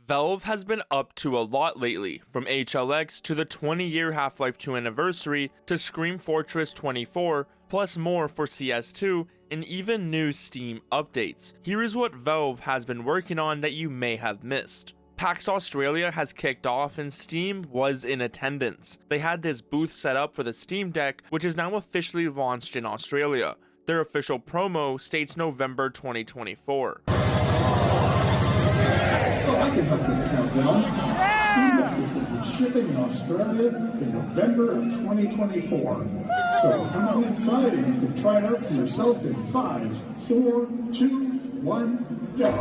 Valve has been up to a lot lately, from HLX to the 20-year Half-Life 2 anniversary to Scream Fortress 24, plus more for CS2, and even new Steam updates. Here is what Valve has been working on that you may have missed. PAX Australia has kicked off and Steam was in attendance. They had this booth set up for the Steam Deck, which is now officially launched in Australia. Their official promo states November 2024. I can help with the countdown. Steam Deck is going to be shipping in Australia in November of 2024. So come on inside and you can try it out for yourself in 5, 4, 2, 1, go.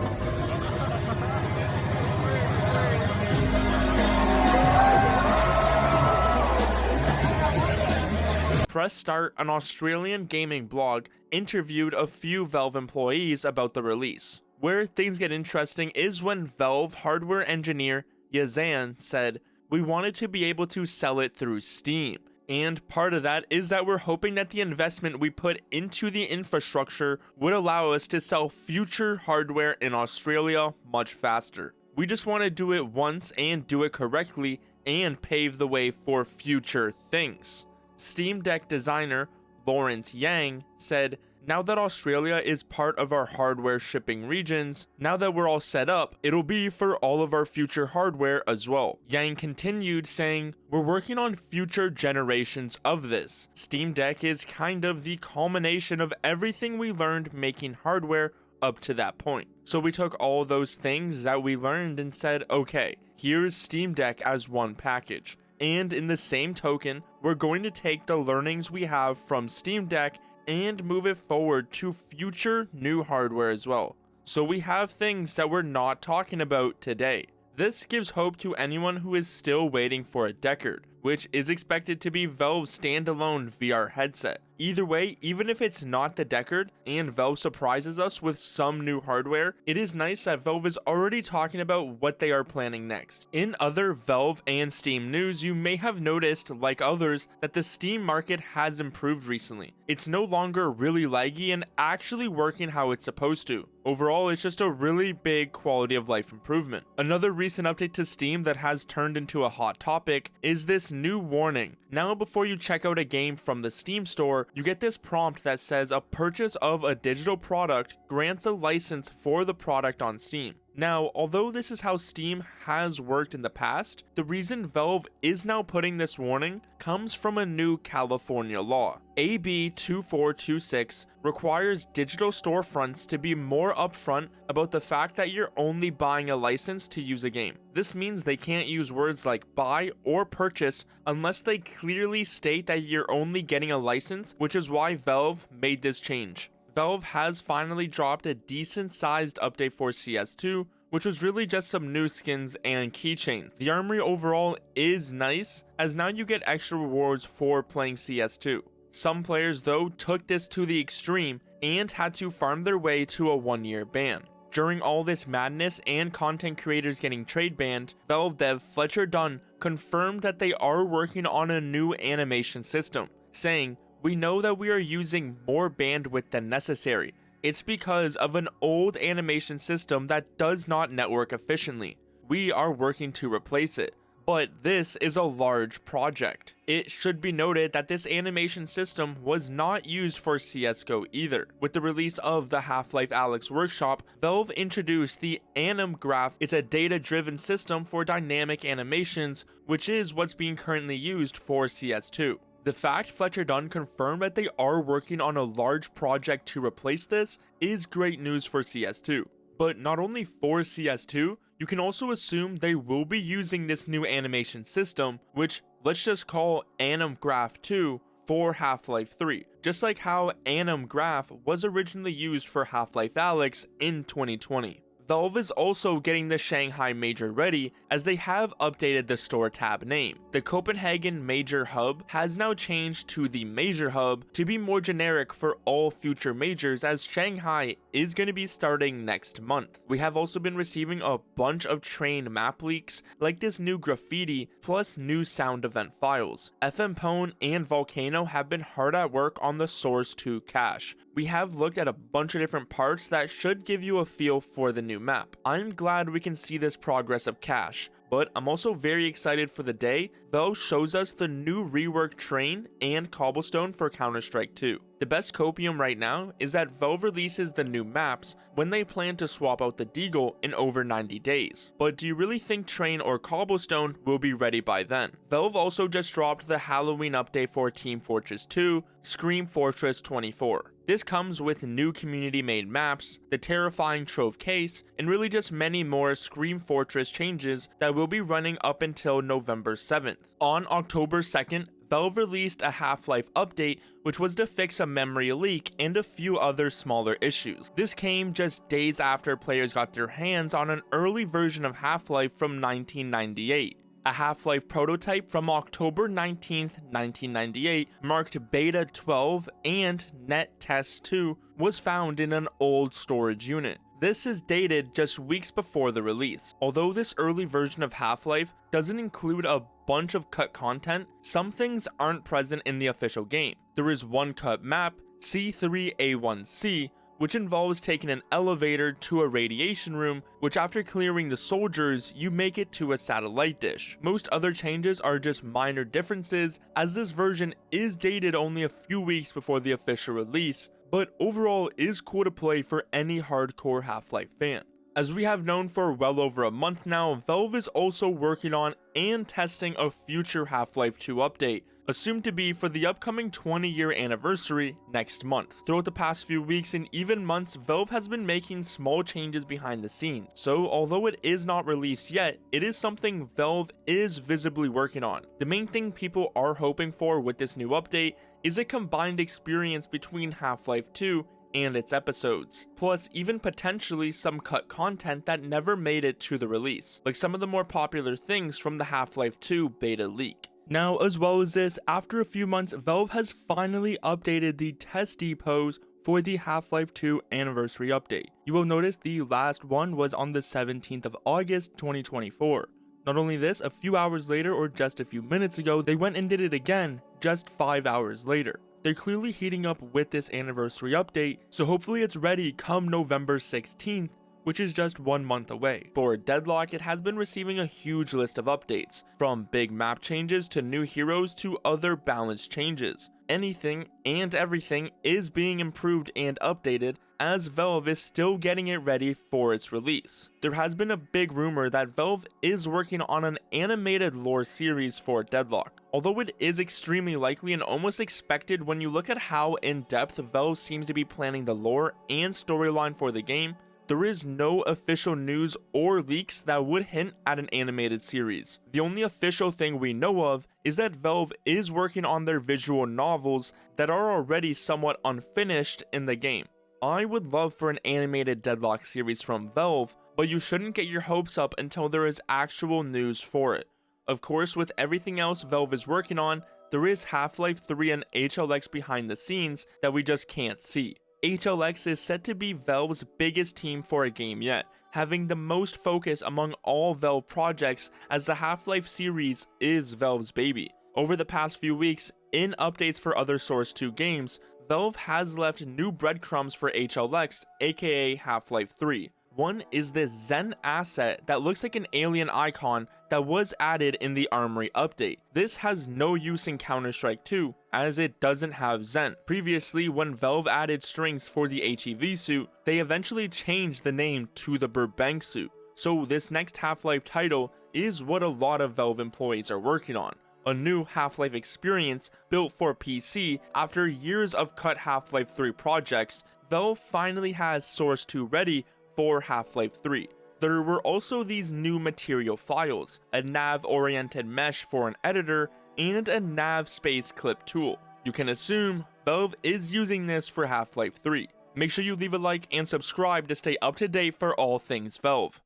Press Start, an Australian gaming blog, interviewed a few Valve employees about the release. Where things get interesting is when Valve hardware engineer Yazan said, "We wanted to be able to sell it through Steam. And part of that is that we're hoping that the investment we put into the infrastructure would allow us to sell future hardware in Australia much faster. We just want to do it once and do it correctly and pave the way for future things." Steam Deck designer Lawrence Yang said, "Now that Australia is part of our hardware shipping regions, now that we're all set up, it'll be for all of our future hardware as well." Yang continued saying, "We're working on future generations of this. Steam Deck is kind of the culmination of everything we learned making hardware up to that point. So we took all those things that we learned and said, okay, here's Steam Deck as one package. And in the same token, we're going to take the learnings we have from Steam Deck and move it forward to future new hardware as well. So we have things that we're not talking about today. This gives hope to anyone who is still waiting for a deckard, which is expected to be Valve's standalone VR headset. Either way, even if it's not the deckard and Valve surprises us with some new hardware, it is nice that Valve is already talking about what they are planning next. In other Valve and Steam news, you may have noticed, like others, that the Steam market has improved recently. It's no longer really laggy and actually working how it's supposed to. Overall, it's just a really big quality of life improvement. Another recent update to Steam that has turned into a hot topic is this new warning. Now, before you check out a game from the Steam store, you get this prompt that says a purchase of a digital product grants a license for the product on Steam. Now, although this is how Steam has worked in the past, the reason Valve is now putting this warning comes from a new California law. AB 2426 requires digital storefronts to be more upfront about the fact that you're only buying a license to use a game. This means they can't use words like buy or purchase unless they clearly state that you're only getting a license, which is why Valve made this change. Valve has finally dropped a decent sized update for CS2, which was really just some new skins and keychains. The armory overall is nice, as now you get extra rewards for playing CS2. Some players though took this to the extreme and had to farm their way to a 1-year ban. During all this madness and content creators getting trade banned, Valve dev Fletcher Dunn confirmed that they are working on a new animation system, saying, "We know that we are using more bandwidth than necessary. It's because of an old animation system that does not network efficiently. We are working to replace it. But this is a large project." It should be noted that this animation system was not used for CSGO either. With the release of the Half-Life Alyx Workshop, Valve introduced the Anim Graph. It's a data-driven system for dynamic animations, which is what's being currently used for CS2. The fact Fletcher Dunn confirmed that they are working on a large project to replace this is great news for CS2. But not only for CS2, you can also assume they will be using this new animation system, which let's just call Anim Graph 2 for Half-Life 3, just like how Anim Graph was originally used for Half-Life Alyx in 2020. Valve is also getting the Shanghai Major ready, as they have updated the store tab name. The Copenhagen Major Hub has now changed to the Major Hub to be more generic for all future majors, as Shanghai is going to be starting next month. We have also been receiving a bunch of train map leaks, like this new graffiti, plus new sound event files. FM Pwn and Volcano have been hard at work on the Source 2 cache, we have looked at a bunch of different parts that should give you a feel for the new map. I'm glad we can see this progress of cache, but I'm also very excited for the day Valve shows us the new reworked train and cobblestone for Counter-Strike 2. The best copium right now is that Valve releases the new maps when they plan to swap out the Deagle in over 90 days. But do you really think train or cobblestone will be ready by then? Valve also just dropped the Halloween update for Team Fortress 2, Scream Fortress 24. This comes with new community-made maps, the terrifying Trove case, and really just many more Scream Fortress changes that will be running up until November 7th. On October 2nd, Valve released a Half-Life update, which was to fix a memory leak and a few other smaller issues. This came just days after players got their hands on an early version of Half-Life from 1998. A Half-Life prototype from October 19th, 1998, marked Beta 12 and Net Test 2, was found in an old storage unit. This is dated just weeks before the release. Although this early version of Half-Life doesn't include a bunch of cut content, some things aren't present in the official game. There is one cut map, C3A1C, which involves taking an elevator to a radiation room, which after clearing the soldiers, you make it to a satellite dish. Most other changes are just minor differences, as this version is dated only a few weeks before the official release, but overall is cool to play for any hardcore Half-Life fan. As we have known for well over a month now, Valve is also working on and testing a future Half-Life 2 update, assumed to be for the upcoming 20-year anniversary next month. Throughout the past few weeks and even months, Valve has been making small changes behind the scenes. So although it is not released yet, it is something Valve is visibly working on. The main thing people are hoping for with this new update is a combined experience between Half-Life 2 and its episodes, plus even potentially some cut content that never made it to the release, like some of the more popular things from the Half-Life 2 beta leak. Now, as well as this, after a few months, Valve has finally updated the test depots for the Half-Life 2 anniversary update. You will notice the last one was on the 17th of August 2024. Not only this, a few hours later, or just a few minutes ago, they went and did it again just 5 hours later. They're clearly heating up with this anniversary update, so hopefully it's ready come November 16th, which is just 1 month away. For Deadlock, it has been receiving a huge list of updates, from big map changes to new heroes to other balance changes. Anything and everything is being improved and updated, as Valve is still getting it ready for its release. There has been a big rumor that Valve is working on an animated lore series for Deadlock. Although it is extremely likely and almost expected when you look at how in-depth Valve seems to be planning the lore and storyline for the game, there is no official news or leaks that would hint at an animated series. The only official thing we know of is that Valve is working on their visual novels that are already somewhat unfinished in the game. I would love for an animated Deadlock series from Valve, but you shouldn't get your hopes up until there is actual news for it. Of course, with everything else Valve is working on, there is Half-Life 3 and HLX behind the scenes that we just can't see. HLX is set to be Valve's biggest team for a game yet, having the most focus among all Valve projects as the Half-Life series is Valve's baby. Over the past few weeks, in updates for other Source 2 games, Valve has left new breadcrumbs for HLX, aka Half-Life 3. One is this Zen asset that looks like an alien icon that was added in the Armory update. This has no use in Counter-Strike 2, as it doesn't have Zen. Previously, when Valve added strings for the HEV suit, they eventually changed the name to the Burbank suit. So this next Half-Life title is what a lot of Valve employees are working on. A new Half-Life experience built for PC. After years of cut Half-Life 3 projects, Valve finally has Source 2 ready for Half-Life 3. There were also these new material files, a nav-oriented mesh for an editor, and a nav space clip tool. You can assume Valve is using this for Half-Life 3. Make sure you leave a like and subscribe to stay up to date for all things Valve.